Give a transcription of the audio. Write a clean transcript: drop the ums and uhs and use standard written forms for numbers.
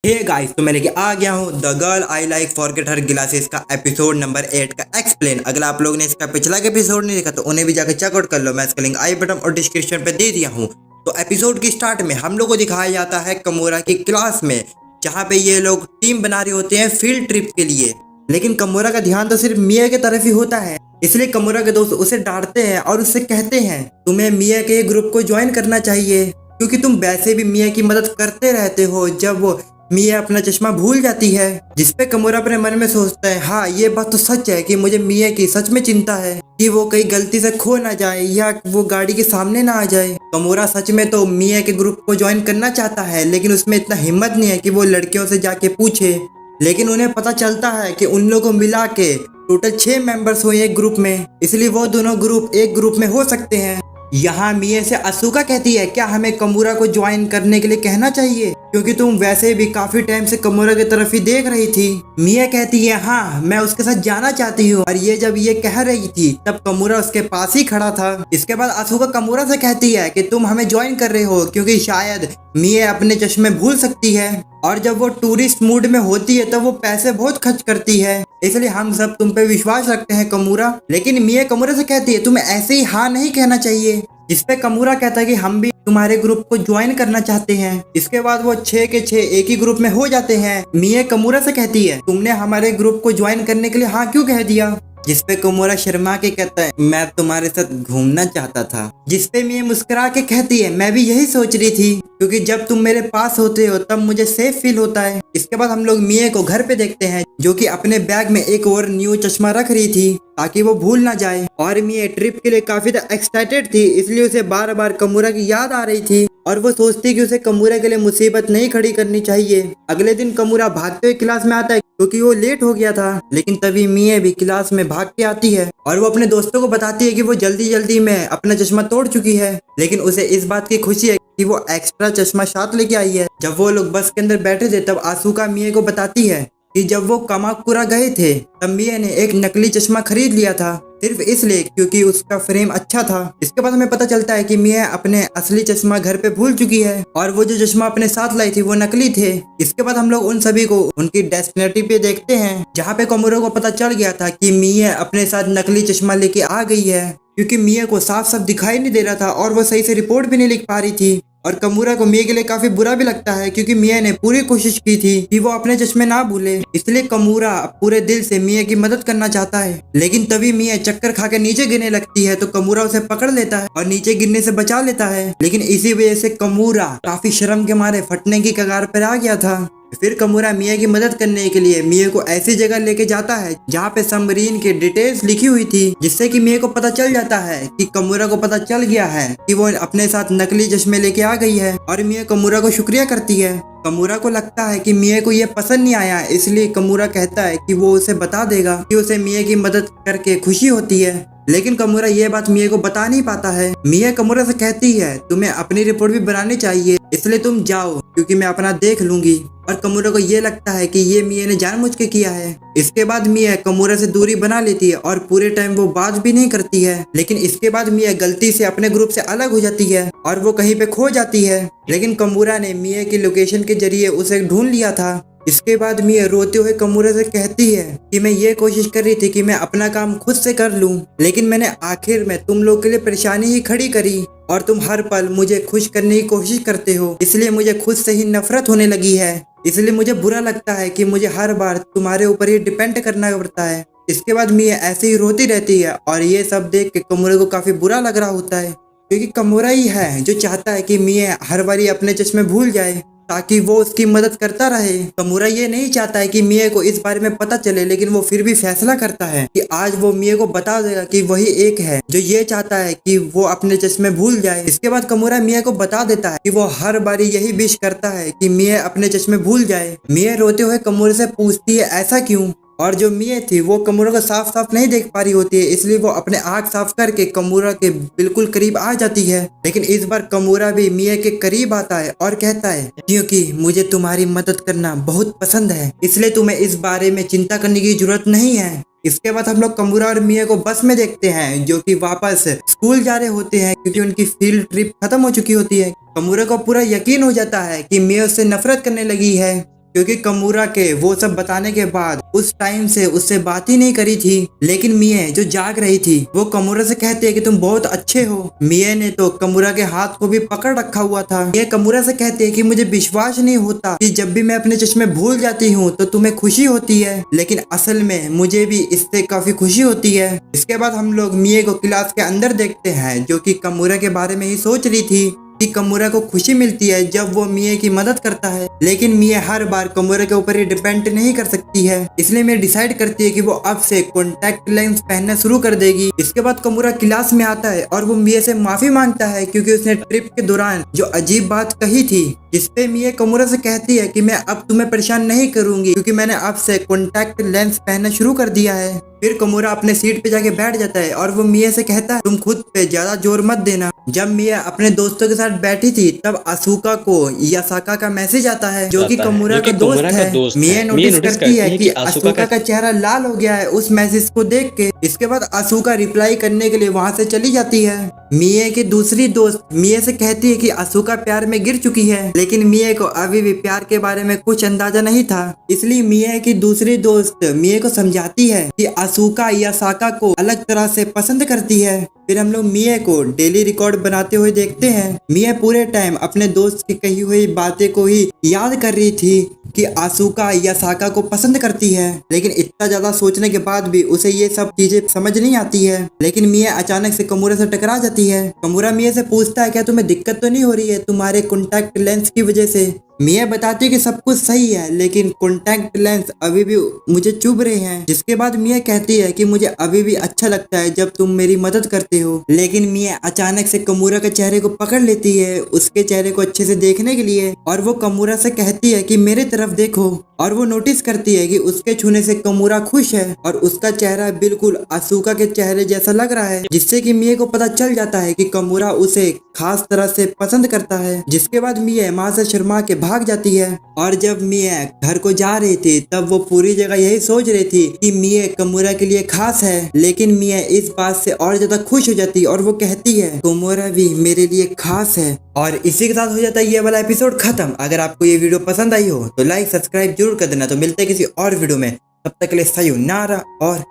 Hey guys, तो मैं लेके आ गया हूँ the girl I like forget her glasses का एपिसोड नंबर 8 का एक्सप्लेन। अगर आप लोगों ने इसका पिछला एपिसोड नहीं देखा तो उन्हें भी जाकर चेकआउट कर लो। मैं इसका लिंक आई बटन और डिस्क्रिप्शन पे दे दिया हूँ। तो एपिसोड की स्टार्ट में हम लोग को दिखाया जाता है कमोरा की क्लास में, जहाँ पे ये लोग टीम बना रहे होते हैं फील्ड ट्रिप के लिए। लेकिन कमोरा का ध्यान तो सिर्फ मिया की तरफ ही होता है, इसलिए कमोरा के दोस्त उसे डांटते हैं और उससे कहते हैं तुम्हें मिया के ग्रुप को ज्वाइन करना चाहिए, क्योंकि तुम वैसे भी मिया की मदद करते रहते हो जब वो मिया अपना चश्मा भूल जाती है। जिसपे कमोरा अपने मन में सोचता है, हाँ ये बात तो सच है कि मुझे मिया की सच में चिंता है कि वो कहीं गलती से खो ना जाए या वो गाड़ी के सामने ना आ जाए। कमोरा सच में तो मिया के ग्रुप को ज्वाइन करना चाहता है, लेकिन उसमें इतना हिम्मत नहीं है कि वो लड़कियों से जाके पूछे। लेकिन उन्हें पता चलता है कि उन लोगों को मिला के टोटल 6 मेंबर्स हुए एक ग्रुप में, इसलिए वो दोनों ग्रुप एक ग्रुप में हो सकते हैं। यहाँ मिया से असूका कहती है, क्या हमें कमोरा को ज्वाइन करने के लिए कहना चाहिए, क्योंकि तुम वैसे भी काफी टाइम से कमोरा की तरफ ही देख रही थी। मिया कहती है, हाँ मैं उसके साथ जाना चाहती हूँ। और ये जब ये कह रही थी तब कमोरा उसके पास ही खड़ा था। इसके बाद असूका कमोरा से कहती है कि तुम हमें ज्वाइन कर रहे हो क्योंकि शायद मिया अपने चश्मे भूल सकती है, और जब वो टूरिस्ट मूड में होती है तब वो पैसे बहुत खर्च करती है, इसलिए हम सब तुम पे विश्वास रखते हैं कमोरा। लेकिन मिया कमोरा से कहती है, तुम्हें ऐसे ही हाँ नहीं कहना चाहिए। जिसपे कमोरा कहता है कि हम भी तुम्हारे ग्रुप को ज्वाइन करना चाहते हैं। इसके बाद वो 6 के 6 एक ही ग्रुप में हो जाते हैं। मिया कमोरा से कहती है, तुमने हमारे ग्रुप को ज्वाइन करने के लिए हाँ क्यों कह दिया। जिसपे कमोरा शर्मा के कहता है, मैं तुम्हारे साथ घूमना चाहता था। जिसपे मिया मुस्कुरा के कहती है, मैं भी यही सोच रही थी, क्योंकि जब तुम मेरे पास होते हो तब मुझे सेफ फील होता है। इसके बाद हम लोग मिया को घर पे देखते हैं, जो कि अपने बैग में एक और न्यू चश्मा रख रही थी ताकि वो भूल ना जाए। और मिया ट्रिप के लिए काफी एक्साइटेड थी, इसलिए उसे बार बार कमोरा की याद आ रही थी और वो सोचती कि उसे कमोरा के लिए मुसीबत नहीं खड़ी करनी चाहिए। अगले दिन कमोरा भागते हुए क्लास में आता है क्योंकि वो लेट हो गया था, लेकिन तभी मिया भी क्लास में भाग के आती है और वो अपने दोस्तों को बताती है कि वो जल्दी जल्दी में अपना चश्मा तोड़ चुकी है। लेकिन उसे इस बात की खुशी है कि वो एक्स्ट्रा चश्मा साथ लेके आई है। जब वो लोग बस के अंदर बैठे थे तब असूका मिया को बताती है कि जब वो कामाकुरा गए थे तब मिया ने एक नकली चश्मा खरीद लिया था, सिर्फ इसलिए क्योंकि उसका फ्रेम अच्छा था। इसके बाद हमें पता चलता है कि मिया अपने असली चश्मा घर पे भूल चुकी है और वो जो चश्मा अपने साथ लाई थी वो नकली थे। इसके बाद हम लोग उन सभी को उनकी डेस्टिनेटी पे देखते हैं, जहाँ पे कमोरा को पता चल गया था कि मिया अपने साथ नकली चश्मा लेके आ गई है, क्योंकि मिया को साफ साफ दिखाई नहीं दे रहा था और वो सही से रिपोर्ट भी नहीं लिख पा रही थी। और कमोरा को मिया के लिए काफी बुरा भी लगता है, क्योंकि मिया ने पूरी कोशिश की थी कि वो अपने चश्मे ना भूले, इसलिए कमोरा पूरे दिल से मिया की मदद करना चाहता है। लेकिन तभी मिया चक्कर खा के नीचे गिरने लगती है तो कमोरा उसे पकड़ लेता है और नीचे गिरने से बचा लेता है। लेकिन इसी वजह से कमोरा काफी शर्म के मारे फटने की कगार पर आ गया था। फिर कमोरा मिया की मदद करने के लिए मिया को ऐसी जगह लेके जाता है जहाँ पे सबमरीन के डिटेल्स लिखी हुई थी, जिससे कि मिया को पता चल जाता है कि कमोरा को पता चल गया है कि वो अपने साथ नकली चश्मे लेके आ गई है। और मिया कमोरा को शुक्रिया करती है। कमोरा को लगता है कि मिया को ये पसंद नहीं आया, इसलिए कमोरा कहता है कि वो उसे बता देगा कि उसे मिया की मदद करके खुशी होती है। लेकिन कमोरा ये बात मिया को बता नहीं पाता है। मिया कमोरा से कहती है, तुम्हें अपनी रिपोर्ट भी बनानी चाहिए, इसलिए तुम जाओ क्योंकि मैं अपना देख लूंगी। और कमोरा को ये लगता है कि ये मिया ने जानबूझ के किया है। इसके बाद मिया कमोरा से दूरी बना लेती है और पूरे टाइम वो बात भी नहीं करती है। लेकिन इसके बाद मिया गलती से अपने ग्रुप से अलग हो जाती है और वो कहीं पे खो जाती है। लेकिन कमोरा ने मिया की लोकेशन के जरिए उसे ढूंढ लिया था। इसके बाद मिया रोते हुए कमोरा से कहती है कि मैं ये कोशिश कर रही थी कि मैं अपना काम खुद से कर लूं, लेकिन मैंने आखिर में तुम लोग के लिए परेशानी ही खड़ी करी और तुम हर पल मुझे खुश करने की कोशिश करते हो, इसलिए मुझे खुद से ही नफरत होने लगी है। इसलिए मुझे बुरा लगता है कि मुझे हर बार तुम्हारे ऊपर ही डिपेंड करना पड़ता है। इसके बाद मिया ऐसे ही रोती रहती है और ये सब देख के कमोरा को काफी बुरा लग रहा होता है, क्योंकि कमोरा ही है जो चाहता है कि मिया हर बारी अपने चश्मे भूल जाए ताकि वो उसकी मदद करता रहे। कमोरा ये नहीं चाहता है कि मिया को इस बारे में पता चले, लेकिन वो फिर भी फैसला करता है कि आज वो मिया को बता देगा कि वही एक है जो ये चाहता है कि वो अपने चश्मे भूल जाए। इसके बाद कमोरा मिया को बता देता है कि वो हर बारी यही विश करता है कि मिया अपने चश्मे भूल जाए। मिया रोते हुए कमोरा से पूछती है, ऐसा क्यों। और जो मिया थी वो कमोरा को साफ साफ नहीं देख पा रही होती है, इसलिए वो अपने आँख साफ करके कमोरा के बिल्कुल करीब आ जाती है। लेकिन इस बार कमोरा भी मिया के करीब आता है और कहता है, क्योंकि मुझे तुम्हारी मदद करना बहुत पसंद है, इसलिए तुम्हें इस बारे में चिंता करने की जरूरत नहीं है। इसके बाद हम लोग कमोरा और मिया को बस में देखते हैं, जो कि वापस स्कूल जा रहे होते हैं क्योंकि उनकी फील्ड ट्रिप खत्म हो चुकी होती है। कमोरा को पूरा यकीन हो जाता है कि मिया उससे नफरत करने लगी है क्योंकि कमूरा के वो सब बताने के बाद उस टाइम से उससे बात ही नहीं करी थी। लेकिन मिए जो जाग रही थी वो कमूरा से कहती है कि तुम बहुत अच्छे हो। मिए ने तो कमूरा के हाथ को भी पकड़ रखा हुआ था। ये कमूरा से कहती है कि मुझे विश्वास नहीं होता कि जब भी मैं अपने चश्मे भूल जाती हूँ तो तुम्हें खुशी होती है, लेकिन असल में मुझे भी इससे काफी खुशी होती है। इसके बाद हम लोग मिए को क्लास के अंदर देखते हैं, जो कि कमूरा के बारे में ही सोच रही थी कि कमूरा को खुशी मिलती है जब वो मिए की मदद करता है। लेकिन मिए हर बार कमूरा के ऊपर ही डिपेंड नहीं कर सकती है, इसलिए मिए डिसाइड करती है कि वो अब से कॉन्टैक्ट लेंस पहनना शुरू कर देगी। इसके बाद कमूरा क्लास में आता है और वो मिए से माफी मांगता है क्योंकि उसने ट्रिप के दौरान जो अजीब बात कही थी, जिसपे मिए कमूरा से कहती है कि मैं अब तुम्हें परेशान नहीं करूंगी क्योंकि मैंने अब से कॉन्टैक्ट लेंस पहनना शुरू कर दिया है। फिर कमूरा अपने सीट पे जाके बैठ जाता है और वो मिए से कहता है तुम खुद पे ज्यादा जोर मत देना। जब मिए अपने दोस्तों के साथ बैठी थी तब असूका को यासाका का मैसेज आता है, जो कि कमूरा का दोस्त है। मिए नोटिस करती है कि असूका का चेहरा लाल हो गया है उस मैसेज को देख के। इसके बाद असूका रिप्लाई करने के लिए वहाँ से चली जाती है। मिए की दूसरी दोस्त मिए से कहती है कि असूका प्यार में गिर चुकी है, लेकिन मिए को अभी भी प्यार के बारे में कुछ अंदाजा नहीं था। इसलिए मिए की दूसरी दोस्त मिए को समझाती है कि असूका यासाका को अलग तरह से पसंद करती है। फिर हम लोग मिए को डेली रिकॉर्ड बनाते हुए देखते हैं। मिए पूरे टाइम अपने दोस्त की कही हुई बातें को ही याद कर रही थी कि असूका यासाका को पसंद करती है, लेकिन इतना ज्यादा सोचने के बाद भी उसे ये सब चीजें समझ नहीं आती है। लेकिन मिए अचानक से कमूरा से टकरा जाती है। कमूरा मिए से पूछता है क्या तुम्हें दिक्कत तो नहीं हो रही है तुम्हारे कॉन्टैक्ट लेंस की वजह से। मिए बताती है कि सब कुछ सही है, लेकिन कॉन्टैक्ट लेंस अभी भी मुझे चुभ रहे हैं। जिसके बाद मिए कहती है कि मुझे अभी भी अच्छा लगता है जब तुम मेरी मदद करते हो। लेकिन मिए अचानक से कमूरा के चेहरे को पकड़ लेती है उसके चेहरे को अच्छे से देखने के लिए, और वो कमूरा से कहती है कि मेरे तरफ देखो। और वो नोटिस करती है कि उसके छूने से कमूरा खुश है और उसका चेहरा बिल्कुल असूका के चेहरे जैसा लग रहा है, जिससे कि मिए को पता चल जाता है कि कमूरा उसे खास तरह से पसंद करता है। जिसके बाद मिए वहां से शर्मा के भाग जाती है। और जब मिए घर को जा रही थी तब वो पूरी जगह यही सोच रही थी कि मिए कमूरा के लिए खास है, लेकिन मिए इस बात से और ज्यादा खुश हो जाती और वो कहती है कमूरा भी मेरे लिए खास है। और इसी के साथ हो जाता है ये वाला एपिसोड खत्म। अगर आपको ये वीडियो पसंद आई हो तो लाइक सब्सक्राइब जरूर कर देना। तो मिलते हैं किसी और वीडियो में, तब तक के लिए सायोनारा और